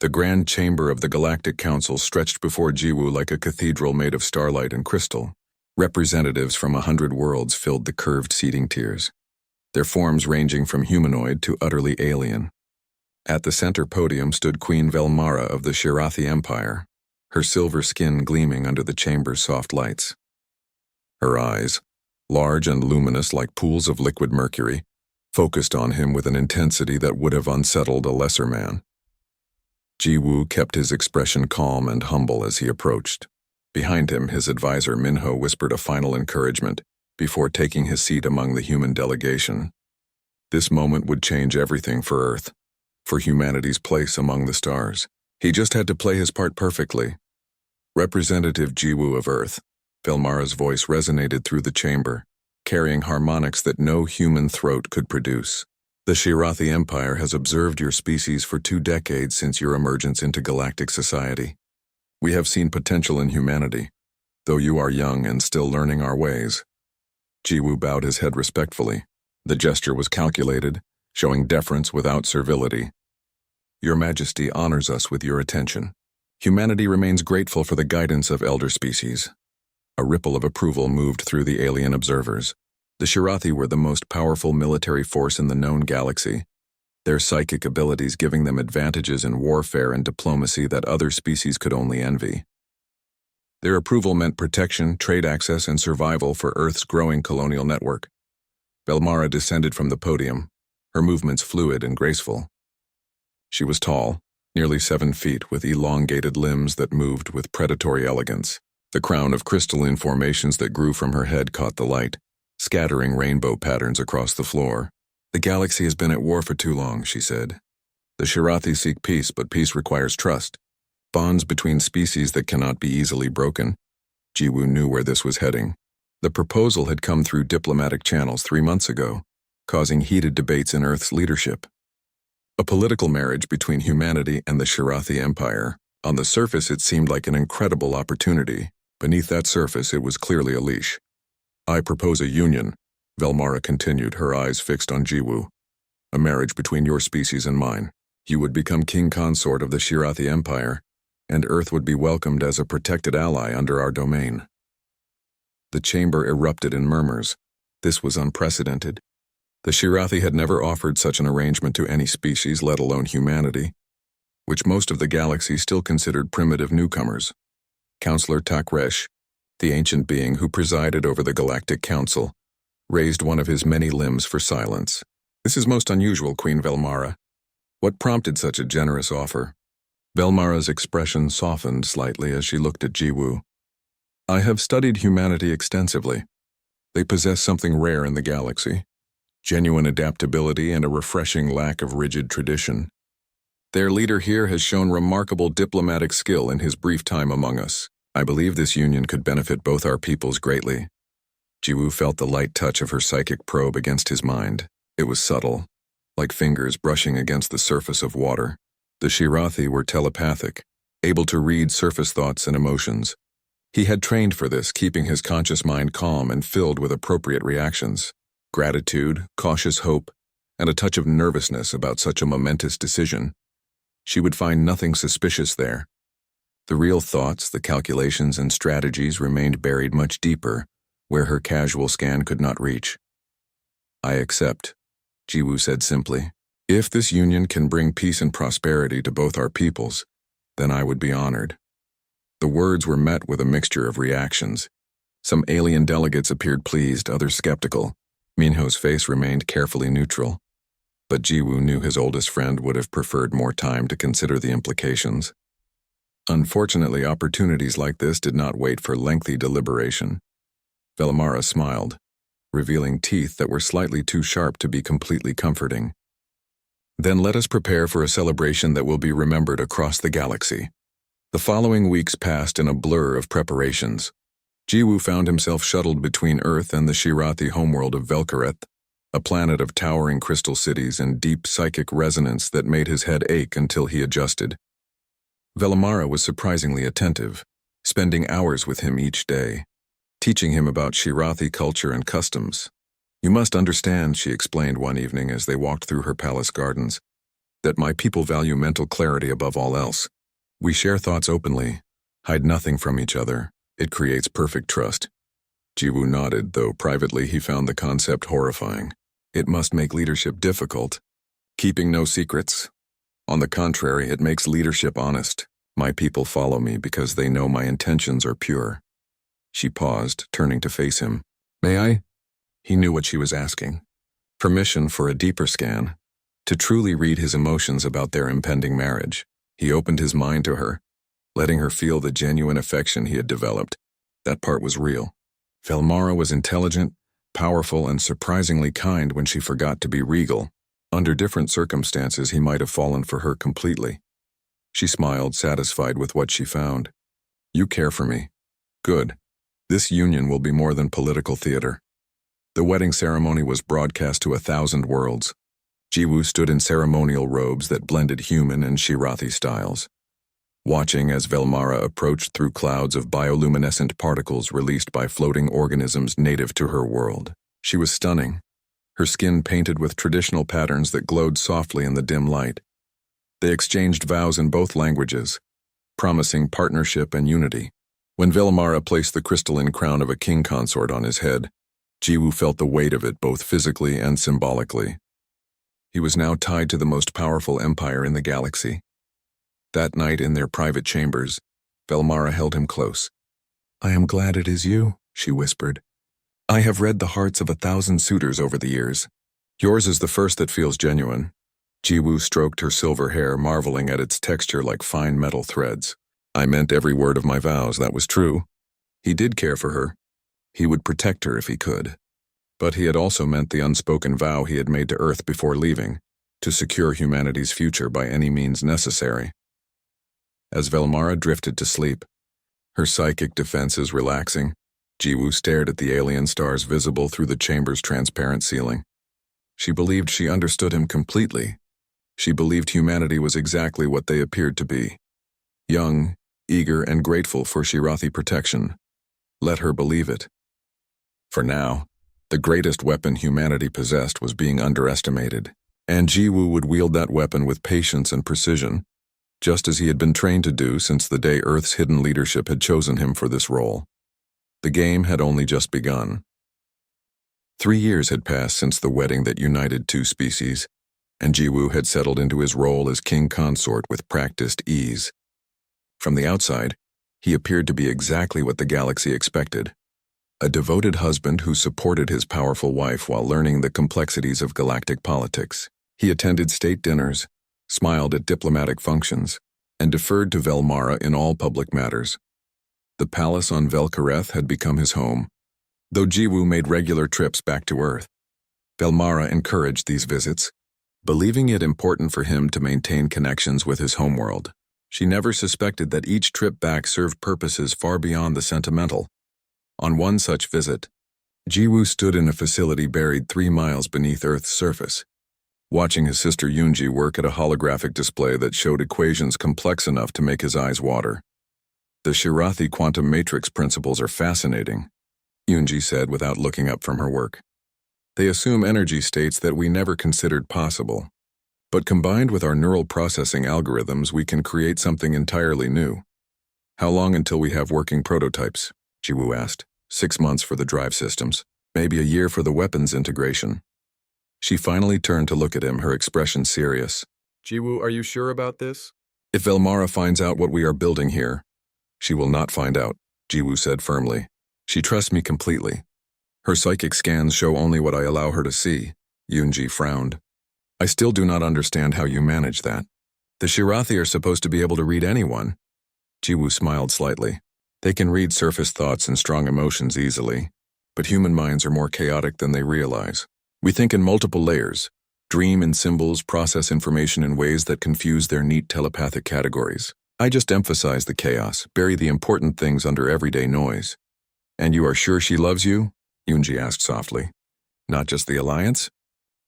The grand chamber of the Galactic Council stretched before Jiwoo like a cathedral made of starlight and crystal. Representatives from 100 worlds filled the curved seating tiers, their forms ranging from humanoid to utterly alien. At the center podium stood Queen Velmara of the Shirathi Empire, her silver skin gleaming under the chamber's soft lights. Her eyes, large and luminous like pools of liquid mercury, focused on him with an intensity that would have unsettled a lesser man. Jiwoo kept his expression calm and humble as he approached. Behind him, his advisor Minho whispered a final encouragement before taking his seat among the human delegation. This moment would change everything for Earth, for humanity's place among the stars. He just had to play his part perfectly. Representative Jiwoo of Earth, Velmara's voice resonated through the chamber, carrying harmonics that no human throat could produce. The Shirathi Empire has observed your species for 2 decades since your emergence into galactic society. We have seen potential in humanity, though you are young and still learning our ways. Jiwoo bowed his head respectfully. The gesture was calculated, showing deference without servility. Your Majesty honors us with your attention. Humanity remains grateful for the guidance of elder species. A ripple of approval moved through the alien observers. The Shirathi were the most powerful military force in the known galaxy, their psychic abilities giving them advantages in warfare and diplomacy that other species could only envy. Their approval meant protection, trade access, and survival for Earth's growing colonial network. Velmara descended from the podium, her movements fluid and graceful. She was tall, nearly 7 feet, with elongated limbs that moved with predatory elegance. The crown of crystalline formations that grew from her head caught the light, scattering rainbow patterns across the floor. The galaxy has been at war for too long, she said. The Shirathi seek peace, but peace requires trust. Bonds between species that cannot be easily broken. Jiwoo knew where this was heading. The proposal had come through diplomatic channels 3 months ago, causing heated debates in Earth's leadership. A political marriage between humanity and the Shirathi Empire. On the surface, it seemed like an incredible opportunity. Beneath that surface, it was clearly a leash. I propose a union, Velmara continued, her eyes fixed on Jiwoo. A marriage between your species and mine. You would become king consort of the Shirathi Empire, and Earth would be welcomed as a protected ally under our domain. The chamber erupted in murmurs. This was unprecedented. The Shirathi had never offered such an arrangement to any species, let alone humanity, which most of the galaxy still considered primitive newcomers. Counselor Takresh, the ancient being who presided over the Galactic Council, raised one of his many limbs for silence. This is most unusual, Queen Velmara. What prompted such a generous offer? Velmara's expression softened slightly as she looked at Jiwoo. I have studied humanity extensively. They possess something rare in the galaxy. Genuine adaptability and a refreshing lack of rigid tradition. Their leader here has shown remarkable diplomatic skill in his brief time among us. I believe this union could benefit both our peoples greatly. Jiwoo felt the light touch of her psychic probe against his mind. It was subtle, like fingers brushing against the surface of water. The Shirathi were telepathic, able to read surface thoughts and emotions. He had trained for this, keeping his conscious mind calm and filled with appropriate reactions. Gratitude, cautious hope, and a touch of nervousness about such a momentous decision. She would find nothing suspicious there. The real thoughts, the calculations and strategies remained buried much deeper, where her casual scan could not reach. I accept, Jiwoo said simply. If this union can bring peace and prosperity to both our peoples, then I would be honored. The words were met with a mixture of reactions. Some alien delegates appeared pleased, others skeptical. Minho's face remained carefully neutral, but Jiwoo knew his oldest friend would have preferred more time to consider the implications. Unfortunately, opportunities like this did not wait for lengthy deliberation. Velmara smiled, revealing teeth that were slightly too sharp to be completely comforting. Then let us prepare for a celebration that will be remembered across the galaxy. The following weeks passed in a blur of preparations. Jiwoo found himself shuttled between Earth and the Shirathi homeworld of Velkareth, a planet of towering crystal cities and deep psychic resonance that made his head ache until he adjusted. Velmara was surprisingly attentive, spending hours with him each day, teaching him about Shirathi culture and customs. You must understand, she explained one evening as they walked through her palace gardens. that my people value mental clarity above all else. We share thoughts openly, hide nothing from each other. It creates perfect trust. Jiwoo nodded, though privately he found the concept horrifying. It must make leadership difficult. Keeping no secrets. On the contrary, it makes leadership honest. My people follow me because they know my intentions are pure. She paused, turning to face him. May I? He knew what she was asking. Permission for a deeper scan. To truly read his emotions about their impending marriage. He opened his mind to her, letting her feel the genuine affection he had developed. That part was real. Velmara was intelligent, powerful, and surprisingly kind when she forgot to be regal. Under different circumstances, he might have fallen for her completely. She smiled, satisfied with what she found. You care for me. Good. This union will be more than political theater. The wedding ceremony was broadcast to 1,000 worlds. Jiwoo stood in ceremonial robes that blended human and Shirathi styles, watching as Velmara approached through clouds of bioluminescent particles released by floating organisms native to her world. She was stunning, her skin painted with traditional patterns that glowed softly in the dim light. They exchanged vows in both languages, promising partnership and unity. When Velmara placed the crystalline crown of a king consort on his head, Jiwoo felt the weight of it both physically and symbolically. He was now tied to the most powerful empire in the galaxy. That night in their private chambers, Velmara held him close. I am glad it is you, she whispered. I have read the hearts of 1,000 suitors over the years. Yours is the first that feels genuine. Jiwoo stroked her silver hair, marveling at its texture like fine metal threads. I meant every word of my vows, that was true. He did care for her. He would protect her if he could. But he had also meant the unspoken vow he had made to Earth before leaving, to secure humanity's future by any means necessary. As Velmara drifted to sleep, her psychic defenses relaxing, Jiwoo stared at the alien stars visible through the chamber's transparent ceiling. She believed she understood him completely. She believed humanity was exactly what they appeared to be. Young, eager, and grateful for Shirathi protection. Let her believe it. For now, the greatest weapon humanity possessed was being underestimated, and Jiwoo would wield that weapon with patience and precision, just as he had been trained to do since the day Earth's hidden leadership had chosen him for this role. The game had only just begun. 3 years had passed since the wedding that united two species, and Jiwoo had settled into his role as king consort with practiced ease. From the outside, he appeared to be exactly what the galaxy expected. A devoted husband who supported his powerful wife while learning the complexities of galactic politics. He attended state dinners, smiled at diplomatic functions, and deferred to Velmara in all public matters. The palace on Velkareth had become his home, though Jiwoo made regular trips back to Earth. Velmara encouraged these visits, believing it important for him to maintain connections with his homeworld. She never suspected that each trip back served purposes far beyond the sentimental. On one such visit, Jiwoo stood in a facility buried 3 miles beneath Earth's surface, watching his sister Yoonji work at a holographic display that showed equations complex enough to make his eyes water. The Shirathi quantum matrix principles are fascinating, Yoonji said without looking up from her work. They assume energy states that we never considered possible. But combined with our neural processing algorithms, we can create something entirely new. How long until we have working prototypes? Jiwoo asked. 6 months for the drive systems, maybe a year for the weapons integration. She finally turned to look at him, her expression serious. Jiwoo, are you sure about this? If Velmara finds out what we are building here, she will not find out, Jiwoo said firmly. She trusts me completely. Her psychic scans show only what I allow her to see, Yoonji frowned. I still do not understand how you manage that. The Shirathi are supposed to be able to read anyone. Jiwoo smiled slightly. They can read surface thoughts and strong emotions easily, but human minds are more chaotic than they realize. We think in multiple layers, dream in symbols, process information in ways that confuse their neat telepathic categories. I just emphasize the chaos, bury the important things under everyday noise. And you are sure she loves you? Yoonji asked softly. Not just the alliance?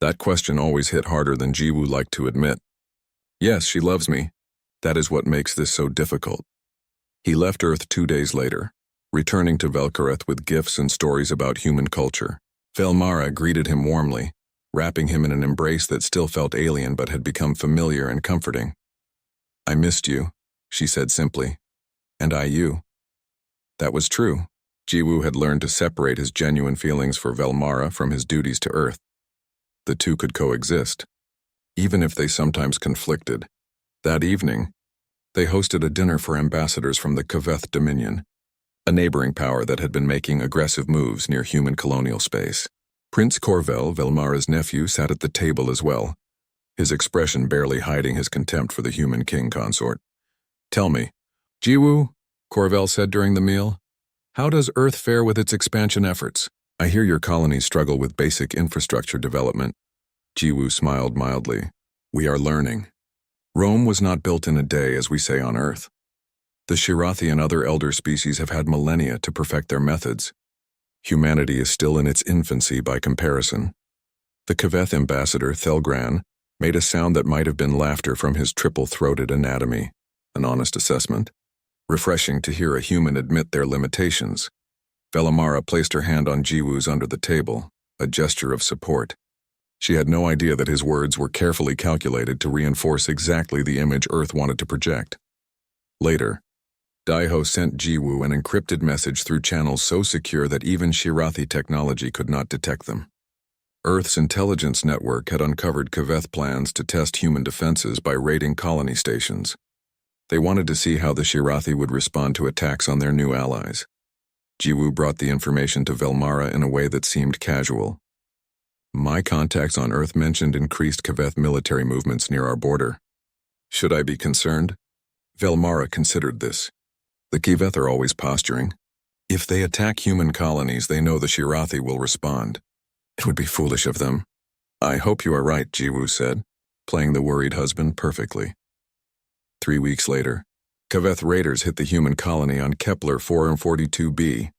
That question always hit harder than Jiwoo liked to admit. Yes, she loves me. That is what makes this so difficult. He left Earth 2 days later, returning to Velkareth with gifts and stories about human culture. Velmara greeted him warmly, wrapping him in an embrace that still felt alien but had become familiar and comforting. "I missed you," she said simply. "And I you." That was true. Jiwoo had learned to separate his genuine feelings for Velmara from his duties to Earth. The two could coexist, even if they sometimes conflicted. That evening, they hosted a dinner for ambassadors from the Kaveth Dominion, a neighboring power that had been making aggressive moves near human colonial space. Prince Corvel, Velmara's nephew, sat at the table as well, his expression barely hiding his contempt for the human king consort. "Tell me, Jiwoo," Corvel said during the meal, "how does Earth fare with its expansion efforts? I hear your colonies struggle with basic infrastructure development." Jiwoo smiled mildly. "We are learning. Rome was not built in a day, as we say on Earth. The Shirathi and other elder species have had millennia to perfect their methods. Humanity is still in its infancy by comparison." The Kaveth ambassador, Thelgran, made a sound that might have been laughter from his triple-throated anatomy, an honest assessment. Refreshing to hear a human admit their limitations. Velmara placed her hand on Jiwoo's under the table, a gesture of support. She had no idea that his words were carefully calculated to reinforce exactly the image Earth wanted to project. Later, Daiho sent Jiwoo an encrypted message through channels so secure that even Shirathi technology could not detect them. Earth's intelligence network had uncovered Kaveth plans to test human defenses by raiding colony stations. They wanted to see how the Shirathi would respond to attacks on their new allies. Jiwoo brought the information to Velmara in a way that seemed casual. "My contacts on Earth mentioned increased Kaveth military movements near our border. Should I be concerned?" Velmara considered this. The Kaveth are always posturing. If they attack human colonies, they know the Shirathi will respond. It would be foolish of them. "I hope you are right," Jiwoo said, playing the worried husband perfectly. 3 weeks later, Kaveth raiders hit the human colony on Kepler 442b.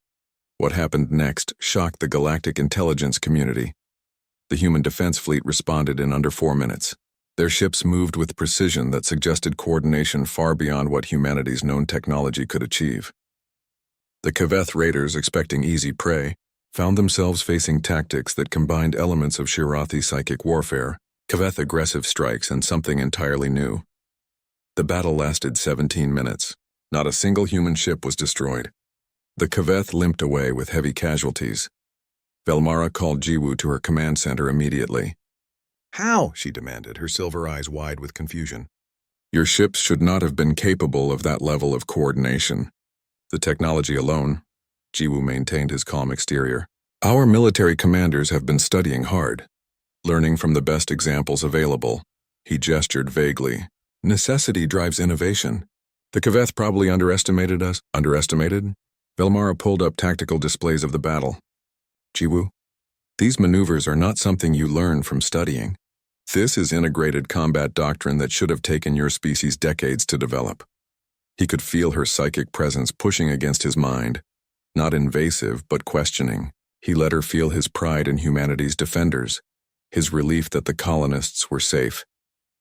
What happened next shocked the galactic intelligence community. The human defense fleet responded in under 4 minutes. Their ships moved with precision that suggested coordination far beyond what humanity's known technology could achieve. The Kaveth raiders, expecting easy prey, found themselves facing tactics that combined elements of Shirathi psychic warfare, Kaveth aggressive strikes, and something entirely new. The battle lasted 17 minutes. Not a single human ship was destroyed. The Kaveth limped away with heavy casualties. Velmara called Jiwoo to her command center immediately. "How?" she demanded, her silver eyes wide with confusion. "Your ships should not have been capable of that level of coordination. The technology alone," Jiwoo maintained his calm exterior. "Our military commanders have been studying hard, learning from the best examples available." He gestured vaguely. "Necessity drives innovation. The Kaveth probably underestimated us." "Underestimated?" Velmara pulled up tactical displays of the battle. "Jiwoo, these maneuvers are not something you learn from studying. This is integrated combat doctrine that should have taken your species decades to develop." He could feel her psychic presence pushing against his mind, not invasive but questioning. He let her feel his pride in humanity's defenders, his relief that the colonists were safe,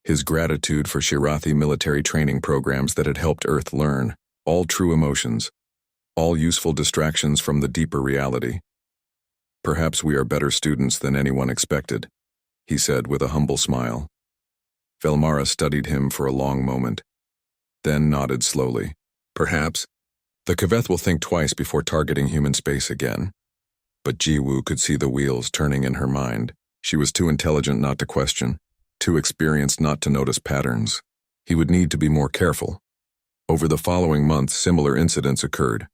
his gratitude for Shirathi military training programs that had helped Earth learn, all true emotions, all useful distractions from the deeper reality. "Perhaps we are better students than anyone expected," he said with a humble smile. Velmara studied him for a long moment, then nodded slowly. "Perhaps. The Kaveth will think twice before targeting human space again." But Jiwoo could see the wheels turning in her mind. She was too intelligent not to question, too experienced not to notice patterns. He would need to be more careful. Over the following months, similar incidents occurred.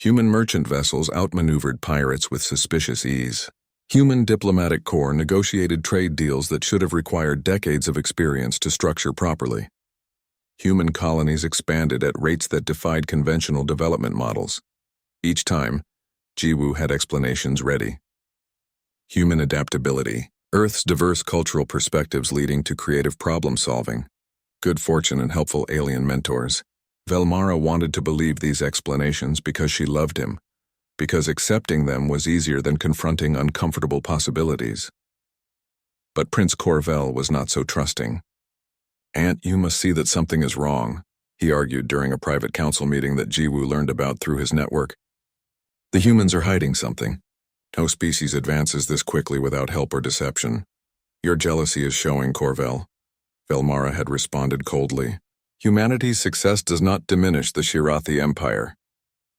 Human merchant vessels outmaneuvered pirates with suspicious ease. Human diplomatic corps negotiated trade deals that should have required decades of experience to structure properly. Human colonies expanded at rates that defied conventional development models. Each time, Jiwoo had explanations ready. Human adaptability, Earth's diverse cultural perspectives leading to creative problem-solving, good fortune and helpful alien mentors. Velmara wanted to believe these explanations because she loved him, because accepting them was easier than confronting uncomfortable possibilities. But Prince Corvel was not so trusting. "Aunt, you must see that something is wrong," he argued during a private council meeting that Jiwoo learned about through his network. "The humans are hiding something. No species advances this quickly without help or deception. Your jealousy is showing, Corvel. Velmara had responded coldly. Humanity's success does not diminish the Shirathi Empire.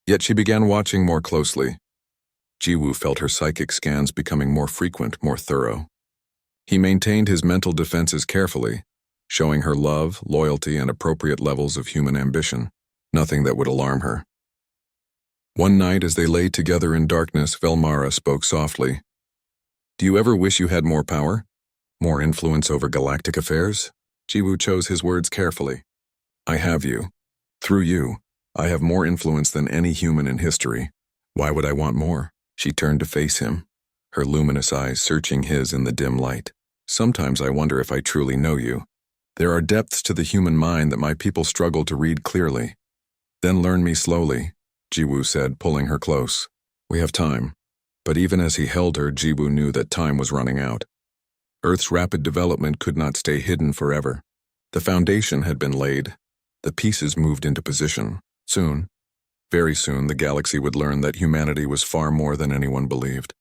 Yet she began watching more closely. Jiwoo felt her psychic scans becoming more frequent, more thorough. He maintained his mental defenses carefully, showing her love, loyalty, and appropriate levels of human ambition, nothing that would alarm her. One night, as they lay together in darkness, Velmara spoke softly. Do you ever wish you had more power? More influence over galactic affairs? Jiwoo chose his words carefully. I have you. Through you, I have more influence than any human in history. Why would I want more? She turned to face him, her luminous eyes searching his in the dim light. Sometimes I wonder if I truly know you. There are depths to the human mind that my people struggle to read clearly. Then learn me slowly, Jiwoo said, pulling her close. We have time. But even as he held her, Jiwoo knew that time was running out. Earth's rapid development could not stay hidden forever. The foundation had been laid. The pieces moved into position. Soon, very soon, the galaxy would learn that humanity was far more than anyone believed.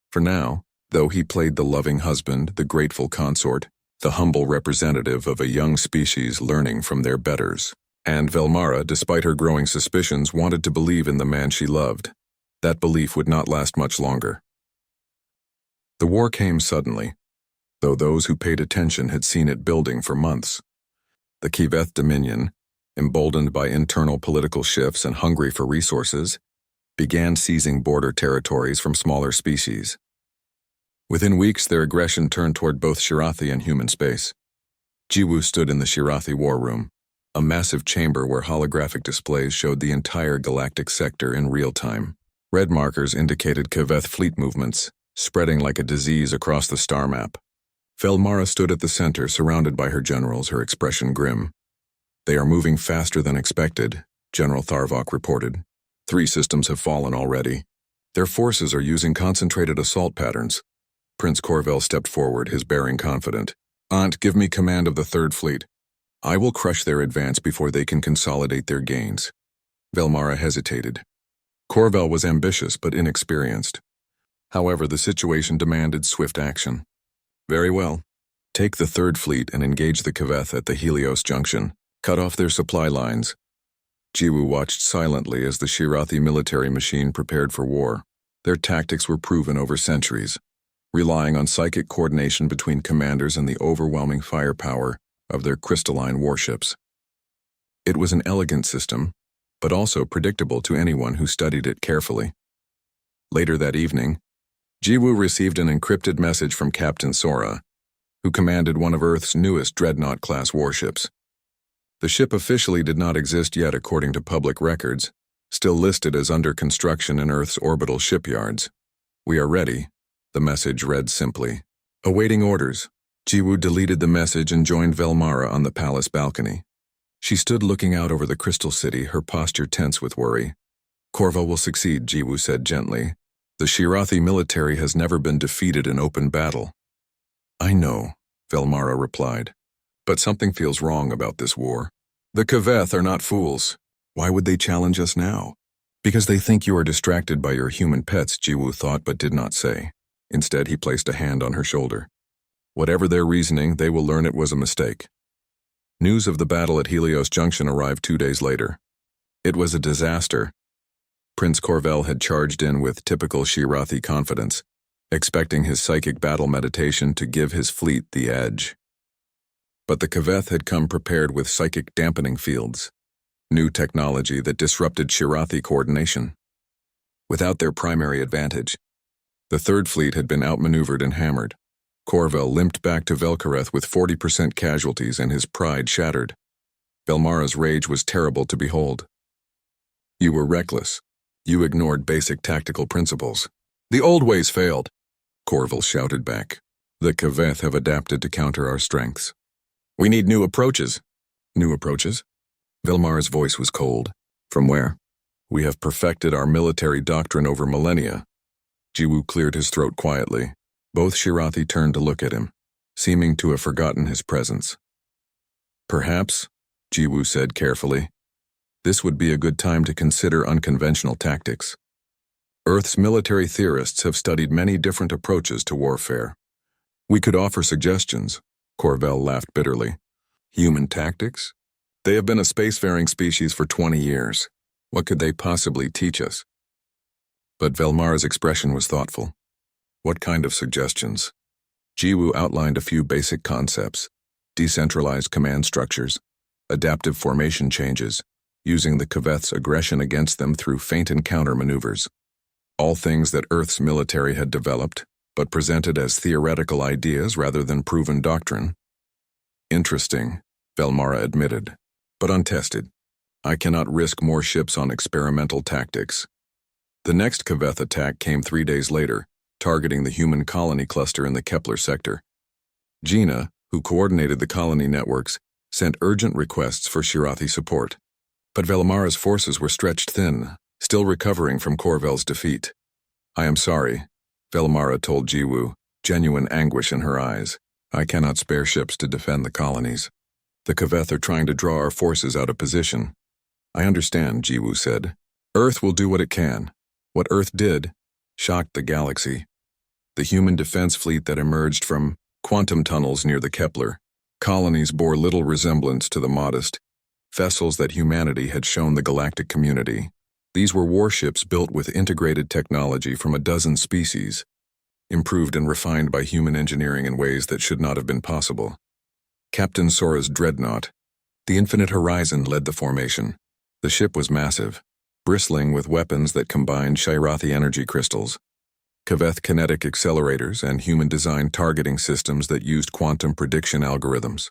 For now, though he played the loving husband, the grateful consort, the humble representative of a young species learning from their betters, and Velmara, despite her growing suspicions, wanted to believe in the man she loved. That belief would not last much longer. The war came suddenly, though those who paid attention had seen it building for months. The Kiveth Dominion, emboldened by internal political shifts and hungry for resources, began seizing border territories from smaller species. Within weeks, their aggression turned toward both Shirathi and human space. Jiwoo stood in the Shirathi war room, a massive chamber where holographic displays showed the entire galactic sector in real time. Red markers indicated Kiveth fleet movements, spreading like a disease across the star map. Velmara stood at the center, surrounded by her generals, her expression grim. They are moving faster than expected, General Tharvok reported. 3 systems have fallen already. Their forces are using concentrated assault patterns. Prince Corvel stepped forward, his bearing confident. Aunt, give me command of the 3rd Fleet. I will crush their advance before they can consolidate their gains. Velmara hesitated. Corvel was ambitious but inexperienced. However, the situation demanded swift action. Very well. Take the 3rd Fleet and engage the Kiveth at the Helios Junction. Cut off their supply lines. Jiwoo watched silently as the Shirathi military machine prepared for war. Their tactics were proven over centuries, relying on psychic coordination between commanders and the overwhelming firepower of their crystalline warships. It was an elegant system, but also predictable to anyone who studied it carefully. Later that evening, Jiwoo received an encrypted message from Captain Sora, who commanded one of Earth's newest Dreadnought-class warships. The ship officially did not exist yet according to public records, still listed as under construction in Earth's orbital shipyards. We are ready, the message read simply. Awaiting orders. Jiwoo deleted the message and joined Velmara on the palace balcony. She stood looking out over the crystal city, her posture tense with worry. Corvel will succeed, Jiwoo said gently. The Shirathi military has never been defeated in open battle. I know, Velmara replied, but something feels wrong about this war. The Kiveth are not fools. Why would they challenge us now? Because they think you are distracted by your human pets, Jiwoo thought but did not say. Instead, he placed a hand on her shoulder. Whatever their reasoning, they will learn it was a mistake. News of the battle at Helios Junction arrived 2 days later. It was a disaster. Prince Corvel had charged in with typical Shirathi confidence, expecting his psychic battle meditation to give his fleet the edge. But the Kiveth had come prepared with psychic dampening fields, new technology that disrupted Shirathi coordination. Without their primary advantage, the 3rd Fleet had been outmaneuvered and hammered. Corvel limped back to Velkareth with 40% casualties and his pride shattered. Velmara's rage was terrible to behold. You were reckless. You ignored basic tactical principles. The old ways failed, Corvel shouted back. The Kiveth have adapted to counter our strengths. We need new approaches. New approaches? Velmara's voice was cold. From where? We have perfected our military doctrine over millennia. Jiwoo cleared his throat quietly. Both Shirathi turned to look at him, seeming to have forgotten his presence. Perhaps, Jiwoo said carefully, this would be a good time to consider unconventional tactics. Earth's military theorists have studied many different approaches to warfare. We could offer suggestions. Corvell laughed bitterly. Human tactics? They have been a spacefaring species for 20 years. What could they possibly teach us? But Velmara's expression was thoughtful. What kind of suggestions? Jiwoo outlined a few basic concepts: decentralized command structures, adaptive formation changes, using the Kaveth's aggression against them through feint and counter maneuvers. All things that Earth's military had developed, but presented as theoretical ideas rather than proven doctrine. Interesting, Velmara admitted, but untested. I cannot risk more ships on experimental tactics. The next Kaveth attack came 3 days later, targeting the human colony cluster in the Kepler sector. Gina, who coordinated the colony networks, sent urgent requests for Shirathi support. But Velmara's forces were stretched thin, still recovering from Corvell's defeat. I am sorry, Velmara told Jiwoo, genuine anguish in her eyes. I cannot spare ships to defend the colonies. The Kaveth are trying to draw our forces out of position. I understand, Jiwoo said. Earth will do what it can. What Earth did shocked the galaxy. The human defense fleet that emerged from quantum tunnels near the Kepler colonies bore little resemblance to the modest vessels that humanity had shown the galactic community. These were warships built with integrated technology from a dozen species, improved and refined by human engineering in ways that should not have been possible. Captain Sora's dreadnought, the Infinite Horizon, led the formation. The ship was massive, bristling with weapons that combined Shirathi energy crystals, Kaveth kinetic accelerators, and human-designed targeting systems that used quantum prediction algorithms.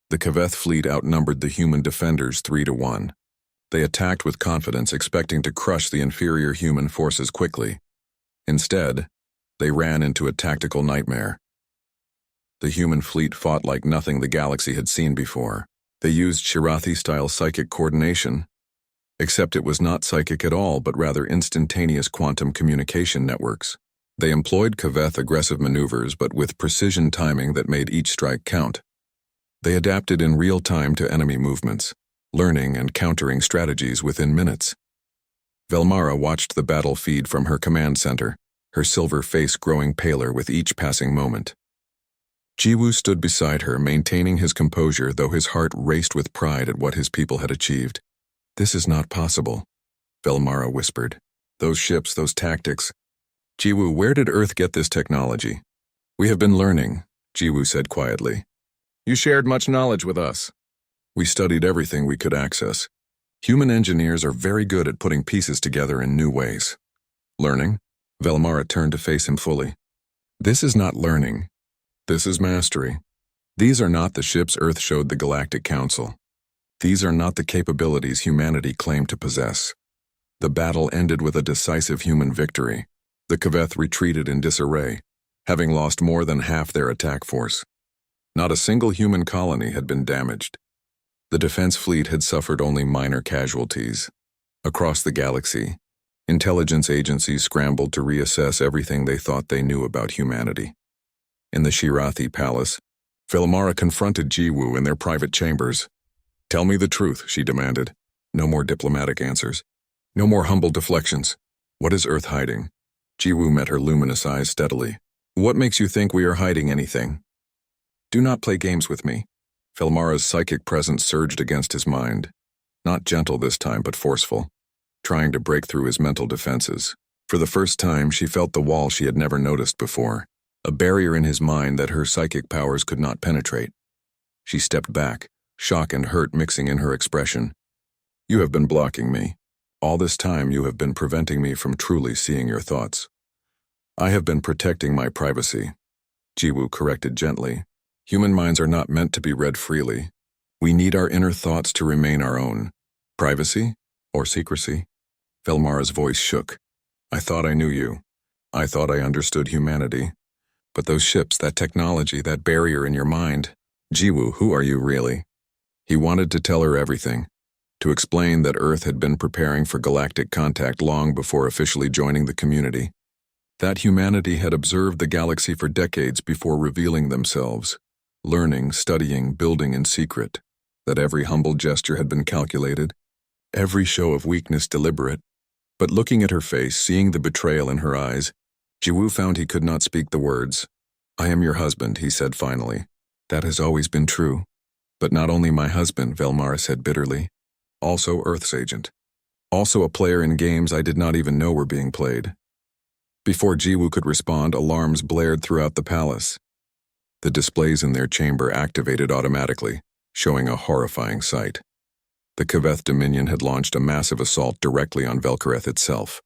The Kaveth fleet outnumbered the human defenders 3-1. They attacked with confidence, expecting to crush the inferior human forces quickly. Instead, they ran into a tactical nightmare. The human fleet fought like nothing the galaxy had seen before. They used Shirathi-style psychic coordination, except it was not psychic at all, but rather instantaneous quantum communication networks. They employed Kaveth aggressive maneuvers, but with precision timing that made each strike count. They adapted in real time to enemy movements, learning and countering strategies within minutes. Velmara watched the battle feed from her command center, her silver face growing paler with each passing moment. Jiwoo stood beside her, maintaining his composure, though his heart raced with pride at what his people had achieved. This is not possible, Velmara whispered. Those ships, those tactics. Jiwoo, where did Earth get this technology? We have been learning, Jiwoo said quietly. You shared much knowledge with us. We studied everything we could access. Human engineers are very good at putting pieces together in new ways. Learning? Velmara turned to face him fully. This is not learning. This is mastery. These are not the ships Earth showed the Galactic Council. These are not the capabilities humanity claimed to possess. The battle ended with a decisive human victory. The Kaveth retreated in disarray, having lost more than half their attack force. Not a single human colony had been damaged. The defense fleet had suffered only minor casualties. Across the galaxy, intelligence agencies scrambled to reassess everything they thought they knew about humanity. In the Shirathi palace, Velmara confronted Jiwoo in their private chambers. Tell me the truth, she demanded. No more diplomatic answers. No more humble deflections. What is Earth hiding? Jiwoo met her luminous eyes steadily. What makes you think we are hiding anything? Do not play games with me. Velmara's psychic presence surged against his mind. Not gentle this time, but forceful, trying to break through his mental defenses. For the first time, she felt the wall she had never noticed before, a barrier in his mind that her psychic powers could not penetrate. She stepped back, shock and hurt mixing in her expression. You have been blocking me. All this time you have been preventing me from truly seeing your thoughts. I have been protecting my privacy, Jiwoo corrected gently. Human minds are not meant to be read freely. We need our inner thoughts to remain our own. Privacy or secrecy? Velmara's voice shook. I thought I knew you. I thought I understood humanity. But those ships, that technology, that barrier in your mind. Jiwoo, who are you really? He wanted to tell her everything, to explain that Earth had been preparing for galactic contact long before officially joining the community. That humanity had observed the galaxy for decades before revealing themselves, learning, studying, building in secret, that every humble gesture had been calculated, every show of weakness deliberate. But looking at her face, seeing the betrayal in her eyes, Jiwoo found he could not speak the words. I am your husband, he said finally. That has always been true. But not only my husband, Velmara said bitterly. Also Earth's agent. Also a player in games I did not even know were being played. Before Jiwoo could respond, alarms blared throughout the palace. The displays in their chamber activated automatically, showing a horrifying sight. The Kaveth Dominion had launched a massive assault directly on Velkareth itself.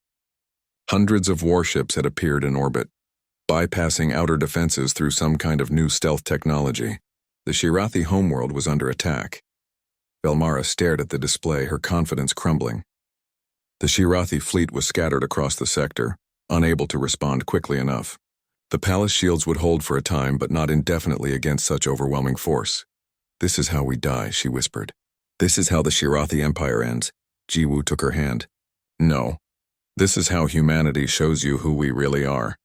Hundreds of warships had appeared in orbit, bypassing outer defenses through some kind of new stealth technology. The Shirathi homeworld was under attack. Velmara stared at the display, her confidence crumbling. The Shirathi fleet was scattered across the sector, unable to respond quickly enough. The palace shields would hold for a time, but not indefinitely against such overwhelming force. This is how we die, she whispered. This is how the Shirathi Empire ends. Jiwoo took her hand. No. This is how humanity shows you who we really are.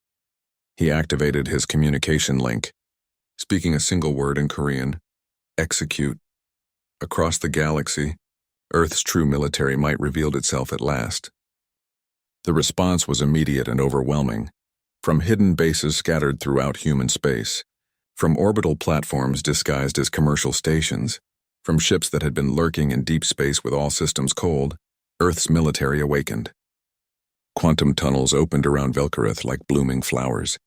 He activated his communication link, speaking a single word in Korean. Execute. Across the galaxy, Earth's true military might revealed itself at last. The response was immediate and overwhelming. From hidden bases scattered throughout human space, from orbital platforms disguised as commercial stations, from ships that had been lurking in deep space with all systems cold, Earth's military awakened. Quantum tunnels opened around Velkareth like blooming flowers,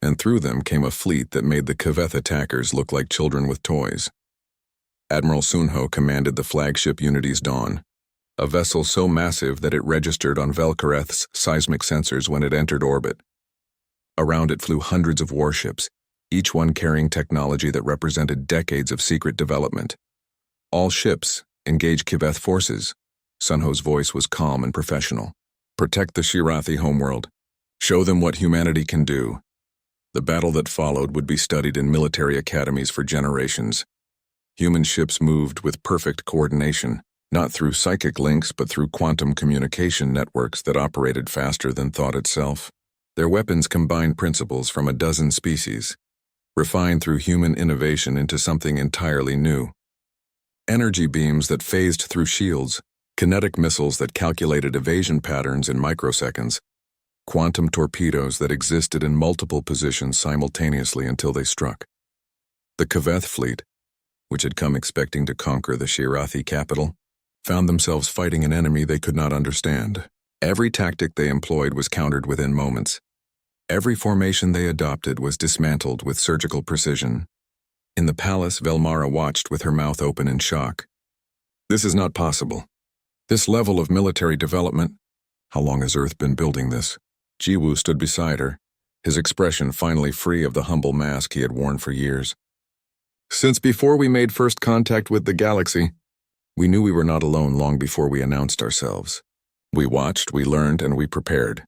and through them came a fleet that made the Kaveth attackers look like children with toys. Admiral Sunho commanded the flagship Unity's Dawn, a vessel so massive that it registered on Velkareth's seismic sensors when it entered orbit. Around it flew hundreds of warships, each one carrying technology that represented decades of secret development. All ships engage Kaveth forces. Sunho's voice was calm and professional. Protect the Shirathi homeworld. Show them what humanity can do. The battle that followed would be studied in military academies for generations. Human ships moved with perfect coordination, not through psychic links but through quantum communication networks that operated faster than thought itself. Their weapons combined principles from a dozen species, refined through human innovation into something entirely new. Energy beams that phased through shields, kinetic missiles that calculated evasion patterns in microseconds, quantum torpedoes that existed in multiple positions simultaneously until they struck. The Kaveth fleet, which had come expecting to conquer the Shirathi capital, found themselves fighting an enemy they could not understand. Every tactic they employed was countered within moments. Every formation they adopted was dismantled with surgical precision. In the palace, Velmara watched with her mouth open in shock. This is not possible. This level of military development. How long has Earth been building this? Jiwoo stood beside her, his expression finally free of the humble mask he had worn for years. Since before we made first contact with the galaxy, we knew we were not alone long before we announced ourselves. We watched, we learned, and we prepared.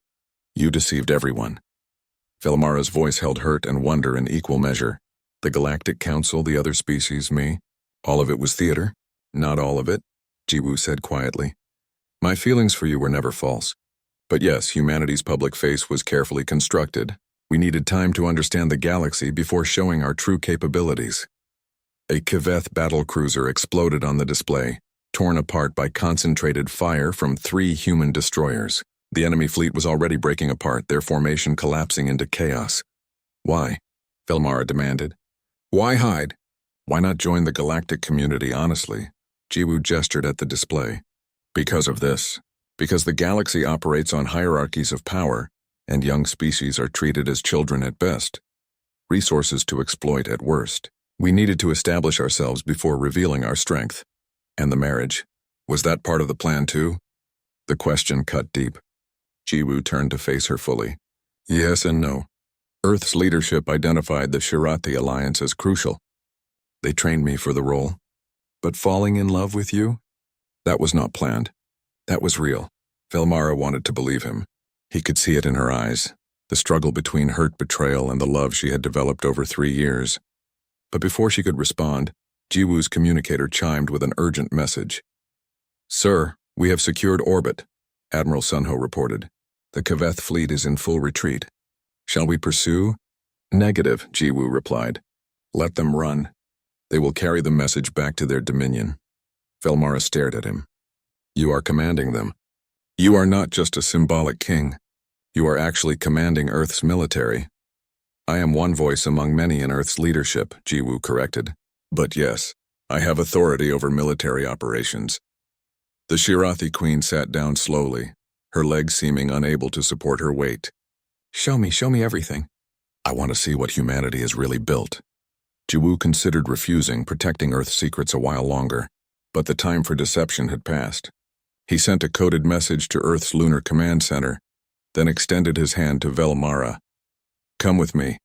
You deceived everyone. Velmara's voice held hurt and wonder in equal measure. The Galactic Council, the other species, me. All of it was theater. Not all of it, Jiwoo said quietly. My feelings for you were never false. But yes, humanity's public face was carefully constructed. We needed time to understand the galaxy before showing our true capabilities. A Kaveth battlecruiser exploded on the display, torn apart by concentrated fire from 3 human destroyers. The enemy fleet was already breaking apart, their formation collapsing into chaos. Why? Velmara demanded. Why hide? Why not join the galactic community honestly? Jiwoo gestured at the display. Because of this. Because the galaxy operates on hierarchies of power, and young species are treated as children at best. Resources to exploit at worst. We needed to establish ourselves before revealing our strength. And the marriage. Was that part of the plan too? The question cut deep. Jiwoo turned to face her fully. Yes and no. Earth's leadership identified the Shirathi alliance as crucial. They trained me for the role. But falling in love with you? That was not planned. That was real. Velmara wanted to believe him. He could see it in her eyes, the struggle between hurt betrayal and the love she had developed over 3 years. But before she could respond, Jiwoo's communicator chimed with an urgent message. Sir, we have secured orbit, Admiral Sunho reported. The Kaveth fleet is in full retreat. Shall we pursue? Negative, Jiwoo replied. Let them run. They will carry the message back to their dominion. Velmara stared at him. You are commanding them. You are not just a symbolic king. You are actually commanding Earth's military. I am one voice among many in Earth's leadership, Jiwoo corrected. But yes, I have authority over military operations. The Shirathi queen sat down slowly, her legs seeming unable to support her weight. Show me everything. I want to see what humanity has really built. Jiwoo considered refusing, protecting Earth's secrets a while longer, but the time for deception had passed. He sent a coded message to Earth's Lunar Command Center, then extended his hand to Velmara. Come with me.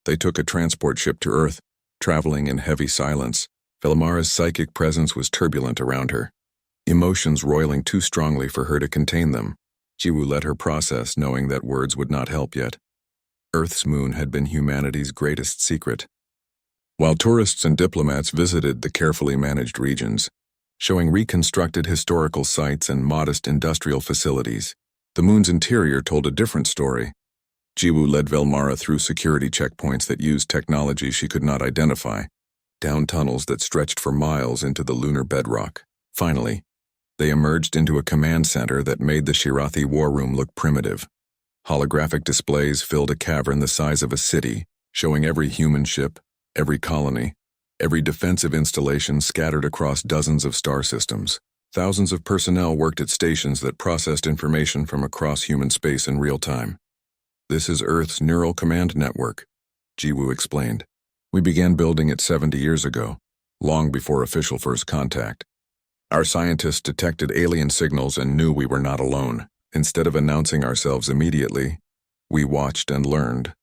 They took a transport ship to Earth, traveling in heavy silence. Velmara's psychic presence was turbulent around her, emotions roiling too strongly for her to contain them. Jiwoo let her process, knowing that words would not help yet. Earth's moon had been humanity's greatest secret. While tourists and diplomats visited the carefully managed regions, showing reconstructed historical sites and modest industrial facilities, the moon's interior told a different story. Jiwoo led Velmara through security checkpoints that used technology she could not identify, down tunnels that stretched for miles into the lunar bedrock. Finally, they emerged into a command center that made the Shirathi war room look primitive. Holographic displays filled a cavern the size of a city, showing every human ship, every colony, every defensive installation scattered across dozens of star systems. Thousands of personnel worked at stations that processed information from across human space in real time. This is Earth's neural command network, Jiwoo explained. We began building it 70 years ago, long before official first contact. Our scientists detected alien signals and knew we were not alone. Instead of announcing ourselves immediately, we watched and learned.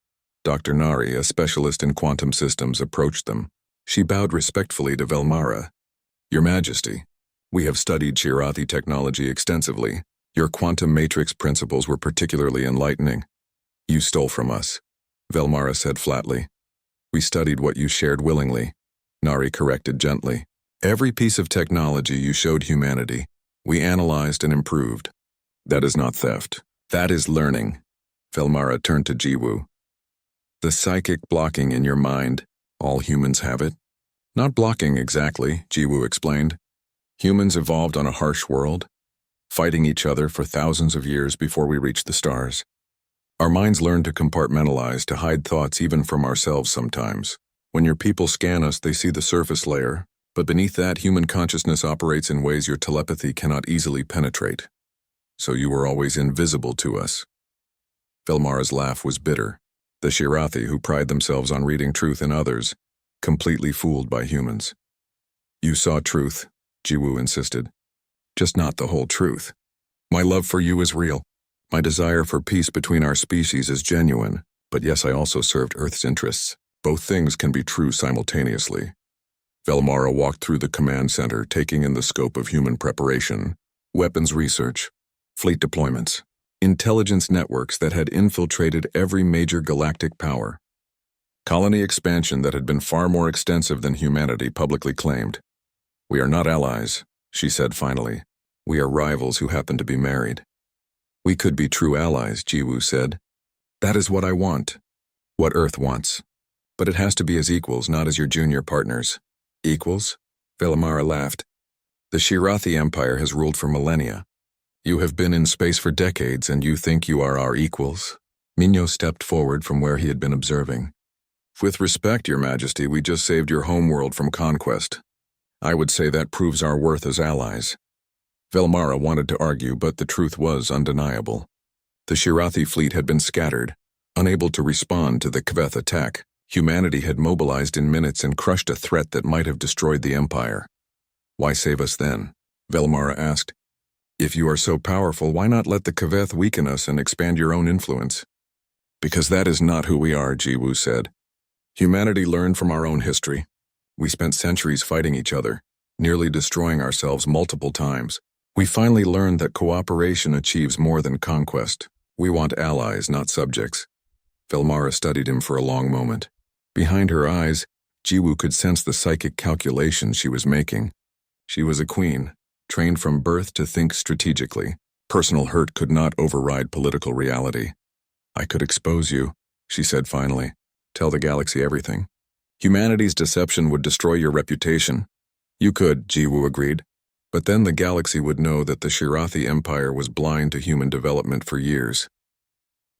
Dr. Nari, a specialist in quantum systems, approached them. She bowed respectfully to Velmara. Your Majesty, we have studied Shirathi technology extensively. Your quantum matrix principles were particularly enlightening. You stole from us, Velmara said flatly. We studied what you shared willingly, Nari corrected gently. Every piece of technology you showed humanity, we analyzed and improved. That is not theft. That is learning. Velmara turned to Jiwoo. The psychic blocking in your mind, all humans have it. Not blocking exactly, Jiwoo explained. Humans evolved on a harsh world, fighting each other for thousands of years before we reached the stars. Our minds learn to compartmentalize, to hide thoughts even from ourselves sometimes. When your people scan us, they see the surface layer, but beneath that, human consciousness operates in ways your telepathy cannot easily penetrate. So you were always invisible to us. Velmara's laugh was bitter. The Shirathi, who pride themselves on reading truth in others, completely fooled by humans. You saw truth, Jiwoo insisted. Just not the whole truth. My love for you is real. My desire for peace between our species is genuine, but yes, I also served Earth's interests. Both things can be true simultaneously. Velmara walked through the command center, taking in the scope of human preparation, weapons research, fleet deployments, intelligence networks that had infiltrated every major galactic power. Colony expansion that had been far more extensive than humanity publicly claimed. We are not allies, she said finally. We are rivals who happen to be married. We could be true allies, Jiwoo said. That is what I want. What Earth wants. But it has to be as equals, not as your junior partners. Equals? Velmara laughed. The Shirathi Empire has ruled for millennia. You have been in space for decades and you think you are our equals? Minyo stepped forward from where he had been observing. With respect, Your Majesty, we just saved your homeworld from conquest. I would say that proves our worth as allies. Velmara wanted to argue, but the truth was undeniable. The Shirathi fleet had been scattered, unable to respond to the Kveth attack. Humanity had mobilized in minutes and crushed a threat that might have destroyed the Empire. Why save us then? Velmara asked. If you are so powerful, why not let the Kveth weaken us and expand your own influence? Because that is not who we are, Jiwoo said. Humanity learned from our own history. We spent centuries fighting each other, nearly destroying ourselves multiple times. We finally learned that cooperation achieves more than conquest. We want allies, not subjects. Velmara studied him for a long moment. Behind her eyes, Jiwoo could sense the psychic calculations she was making. She was a queen, trained from birth to think strategically. Personal hurt could not override political reality. I could expose you, she said finally. Tell the galaxy everything. Humanity's deception would destroy your reputation. You could, Jiwoo agreed. But then the galaxy would know that the Shirathi Empire was blind to human development for years.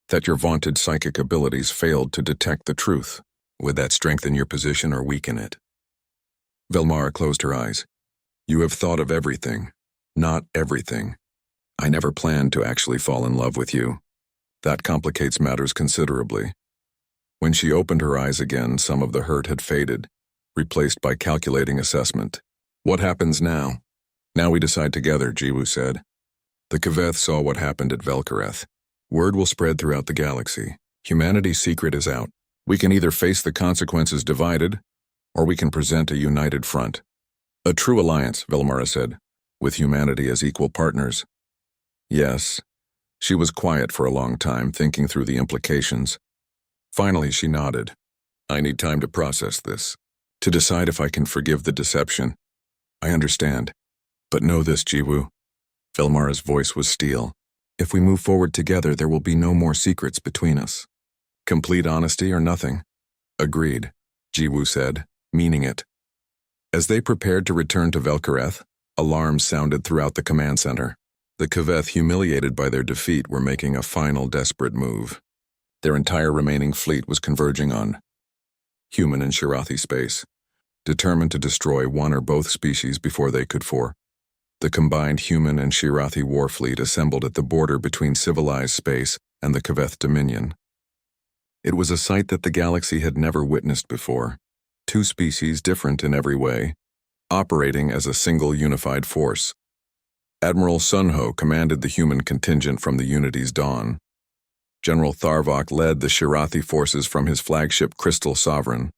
that your vaunted psychic abilities failed to detect the truth. Would that strengthen your position or weaken it? Velmara closed her eyes. You have thought of everything. Not everything. I never planned to actually fall in love with you. That complicates matters considerably. When she opened her eyes again, some of the hurt had faded, replaced by calculating assessment. What happens now? Now we decide together, Jiwoo said. The Kaveth saw what happened at Velkareth. Word will spread throughout the galaxy. Humanity's secret is out. We can either face the consequences divided, or we can present a united front. A true alliance, Velmara said, with humanity as equal partners. Yes. She was quiet for a long time, thinking through the implications. Finally, she nodded. I need time to process this, to decide if I can forgive the deception. I understand. But know this, Jiwoo. Velmara's voice was steel. If we move forward together, there will be no more secrets between us. Complete honesty or nothing. Agreed, Jiwoo said, meaning it. As they prepared to return to Velkareth, alarms sounded throughout the command center. The Kaveth, humiliated by their defeat, were making a final desperate move. Their entire remaining fleet was converging on human and Shirathi space, determined to destroy one or both species before they could for. The combined human and Shirathi war fleet assembled at the border between civilized space and the Kaveth Dominion. It was a sight that the galaxy had never witnessed before. Two species different in every way, operating as a single unified force. Admiral Sunho commanded the human contingent from the Unity's dawn. General Tharvok led the Shirathi forces from his flagship Crystal Sovereign.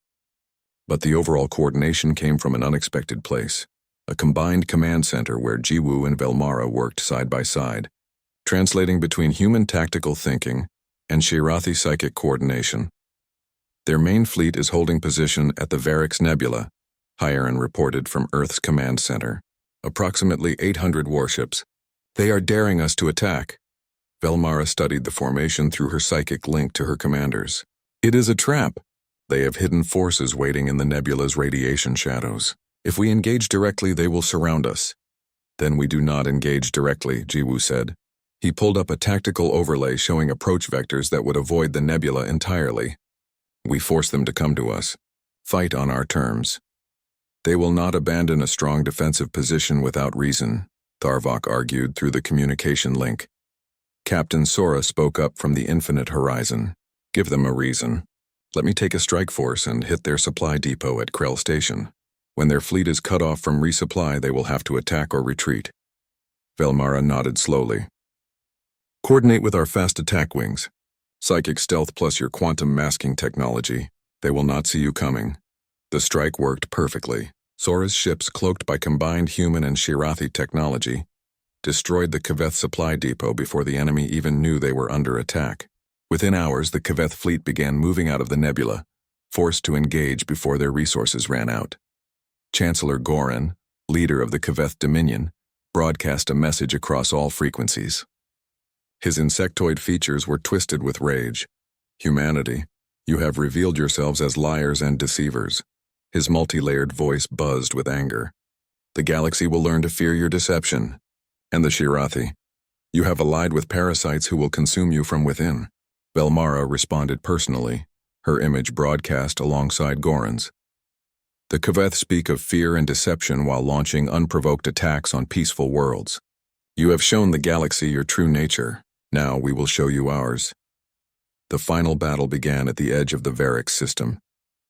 But the overall coordination came from an unexpected place, a combined command center where Jiwoo and Velmara worked side by side, translating between human tactical thinking and Shirathi psychic coordination. Their main fleet is holding position at the Varix Nebula, Hieron reported from Earth's command center. Approximately 800 warships. They are daring us to attack. Velmara studied the formation through her psychic link to her commanders. It is a trap. They have hidden forces waiting in the nebula's radiation shadows. If we engage directly, they will surround us. Then we do not engage directly, Jiwoo said. He pulled up a tactical overlay showing approach vectors that would avoid the nebula entirely. We force them to come to us. Fight on our terms. They will not abandon a strong defensive position without reason, Tharvok argued through the communication link. Captain Sora spoke up from the infinite horizon. Give them a reason. Let me take a strike force and hit their supply depot at Krell Station. When their fleet is cut off from resupply, they will have to attack or retreat. Velmara nodded slowly. Coordinate with our fast attack wings. Psychic stealth plus your quantum masking technology. They will not see you coming. The strike worked perfectly. Sora's ships, cloaked by combined human and Shirathi technology, destroyed the Kaveth supply depot before the enemy even knew they were under attack. Within hours, the Kaveth fleet began moving out of the nebula, forced to engage before their resources ran out. Chancellor Goran, leader of the Kaveth Dominion, broadcast a message across all frequencies. His insectoid features were twisted with rage. Humanity, you have revealed yourselves as liars and deceivers. His multi-layered voice buzzed with anger. The galaxy will learn to fear your deception. And the Shirathi, you have allied with parasites who will consume you from within. Velmara responded personally, her image broadcast alongside Goran's. The Kaveth speak of fear and deception while launching unprovoked attacks on peaceful worlds. You have shown the galaxy your true nature. Now we will show you ours. The final battle began at the edge of the Varix system.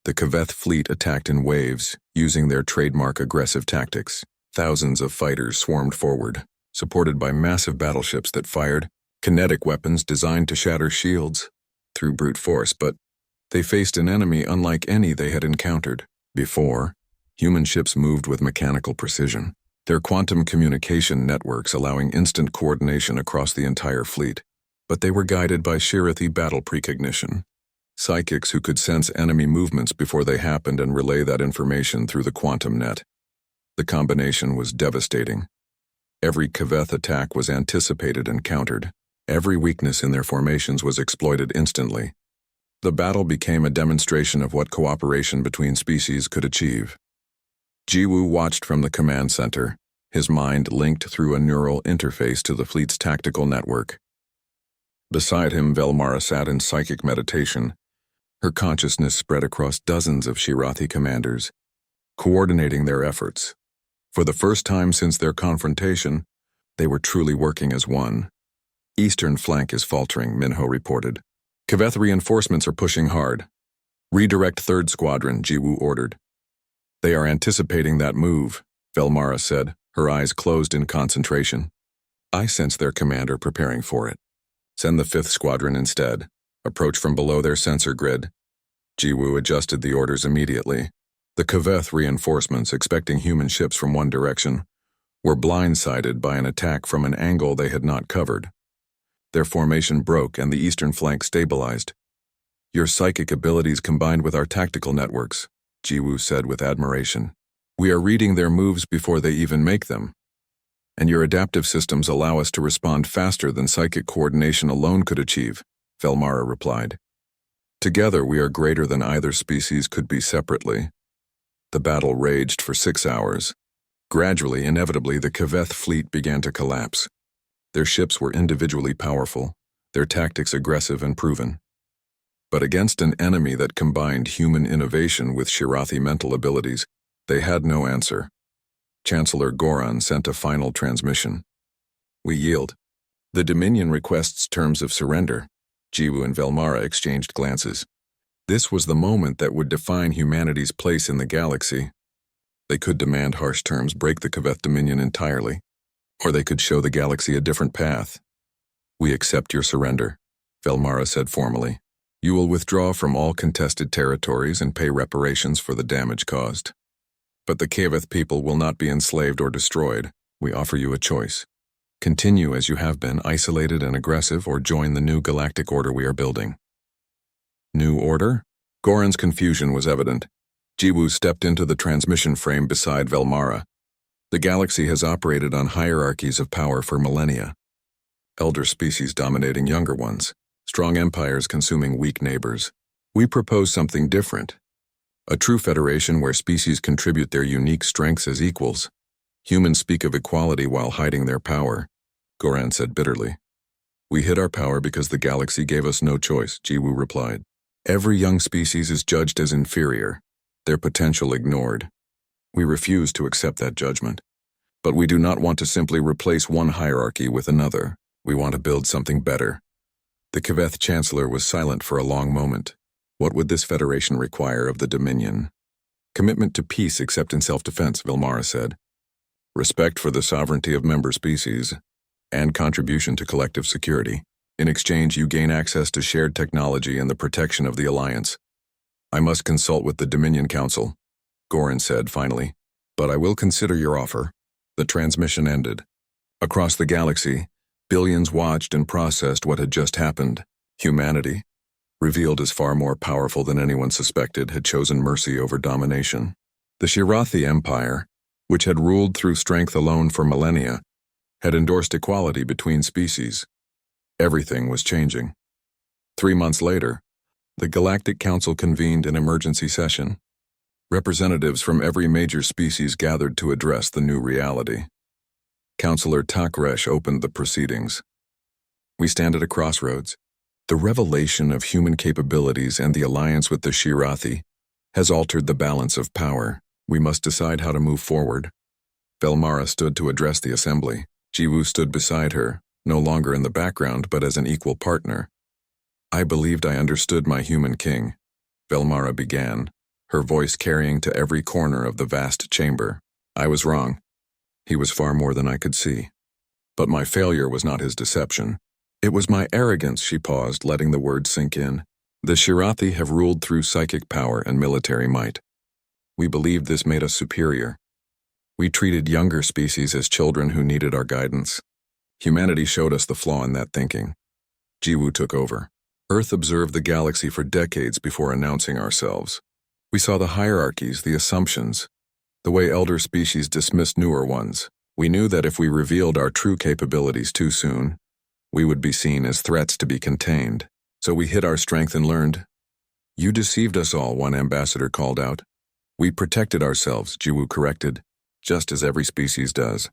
The Kaveth fleet attacked in waves, using their trademark aggressive tactics. Thousands of fighters swarmed forward, supported by massive battleships that fired kinetic weapons designed to shatter shields through brute force, but they faced an enemy unlike any they had encountered before. Human ships moved with mechanical precision, their quantum communication networks allowing instant coordination across the entire fleet. But they were guided by Shirathi battle precognition. Psychics who could sense enemy movements before they happened and relay that information through the quantum net. The combination was devastating. Every Kaveth attack was anticipated and countered. Every weakness in their formations was exploited instantly. The battle became a demonstration of what cooperation between species could achieve. Jiwoo watched from the command center, his mind linked through a neural interface to the fleet's tactical network. Beside him, Velmara sat in psychic meditation. Her consciousness spread across dozens of Shirathi commanders, coordinating their efforts. For the first time since their confrontation, they were truly working as one. Eastern flank is faltering, Minho reported. Kaveth reinforcements are pushing hard. Redirect 3rd Squadron, Jiwoo ordered. They are anticipating that move, Velmara said, her eyes closed in concentration. I sense their commander preparing for it. Send the 5th Squadron instead. Approach from below their sensor grid. Jiwoo adjusted the orders immediately. The Kaveth reinforcements, expecting human ships from one direction, were blindsided by an attack from an angle they had not covered. Their formation broke and the eastern flank stabilized. Your psychic abilities combined with our tactical networks, Jiwoo said with admiration. We are reading their moves before they even make them. And your adaptive systems allow us to respond faster than psychic coordination alone could achieve, Velmara replied. Together we are greater than either species could be separately. The battle raged for 6 hours. Gradually, inevitably, the Kaveth fleet began to collapse. Their ships were individually powerful, their tactics aggressive and proven. But against an enemy that combined human innovation with Shirathi mental abilities, they had no answer. Chancellor Goran sent a final transmission. We yield. The Dominion requests terms of surrender. Jiwoo and Velmara exchanged glances. This was the moment that would define humanity's place in the galaxy. They could demand harsh terms, break the Kaveth Dominion entirely, or they could show the galaxy a different path. We accept your surrender, Velmara said formally. You will withdraw from all contested territories and pay reparations for the damage caused. But the Kaveth people will not be enslaved or destroyed. We offer you a choice. Continue as you have been, isolated and aggressive, or join the new galactic order we are building. New order? Goran's confusion was evident. Jiwoo stepped into the transmission frame beside Velmara. The galaxy has operated on hierarchies of power for millennia. Elder species dominating younger ones. Strong empires consuming weak neighbors. We propose something different. A true federation where species contribute their unique strengths as equals. Humans speak of equality while hiding their power, Goran said bitterly. We hid our power because the galaxy gave us no choice, Jiwoo replied. Every young species is judged as inferior, their potential ignored. We refuse to accept that judgment. But we do not want to simply replace one hierarchy with another. We want to build something better. The Kaveth Chancellor was silent for a long moment. What would this federation require of the Dominion? Commitment to peace except in self-defense, Velmara said. Respect for the sovereignty of member species, and contribution to collective security. In exchange, you gain access to shared technology and the protection of the Alliance. I must consult with the Dominion Council, Goran said finally, but I will consider your offer. The transmission ended. Across the galaxy, billions watched and processed what had just happened. Humanity, revealed as far more powerful than anyone suspected, had chosen mercy over domination. The Shirathi Empire, which had ruled through strength alone for millennia, had endorsed equality between species. Everything was changing. 3 months later, the Galactic Council convened an emergency session. Representatives from every major species gathered to address the new reality. Councillor Takresh opened the proceedings. We stand at a crossroads. The revelation of human capabilities and the alliance with the Shirathi has altered the balance of power. We must decide how to move forward. Velmara stood to address the assembly. Jiwoo stood beside her, no longer in the background but as an equal partner. I believed I understood my human king, Velmara began, her voice carrying to every corner of the vast chamber. I was wrong. He was far more than I could see. But my failure was not his deception. It was my arrogance, she paused, letting the words sink in. The Shirathi have ruled through psychic power and military might. We believed this made us superior. We treated younger species as children who needed our guidance. Humanity showed us the flaw in that thinking. Jiwoo took over. Earth observed the galaxy for decades before announcing ourselves. We saw the hierarchies, the assumptions, the way elder species dismissed newer ones. We knew that if we revealed our true capabilities too soon, we would be seen as threats to be contained. So we hid our strength and learned. You deceived us all, one ambassador called out. We protected ourselves, Jiwoo corrected, just as every species does.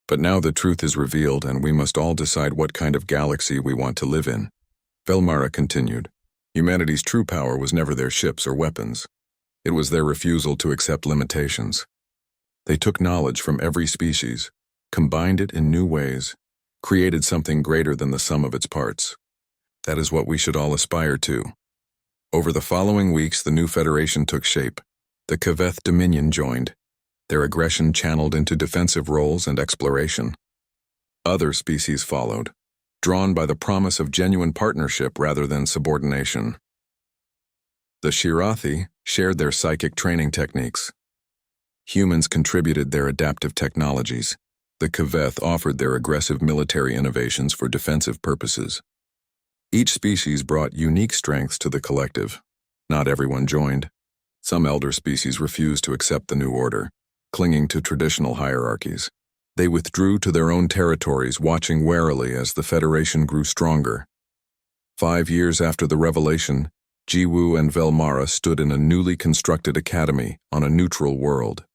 But now the truth is revealed and we must all decide what kind of galaxy we want to live in. Velmara continued. Humanity's true power was never their ships or weapons. It was their refusal to accept limitations. They took knowledge from every species, combined it in new ways, created something greater than the sum of its parts. That is what we should all aspire to. Over the following weeks, the new Federation took shape. The Kaveth Dominion joined, their aggression channeled into defensive roles and exploration. Other species followed, drawn by the promise of genuine partnership rather than subordination. The Shirathi shared their psychic training techniques. Humans contributed their adaptive technologies. The Kaveth offered their aggressive military innovations for defensive purposes. Each species brought unique strengths to the collective. Not everyone joined. Some elder species refused to accept the new order, clinging to traditional hierarchies. They withdrew to their own territories, watching warily as the Federation grew stronger. 5 years after the revelation, Jiwoo and Velmara stood in a newly constructed academy on a neutral world.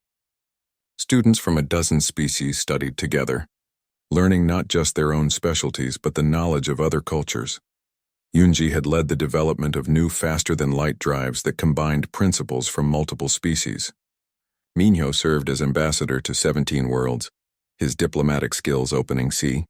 Students from a dozen species studied together, learning not just their own specialties but the knowledge of other cultures. Yunji had led the development of new faster-than-light drives that combined principles from multiple species. Minho served as ambassador to 17 worlds, his diplomatic skills opening sea.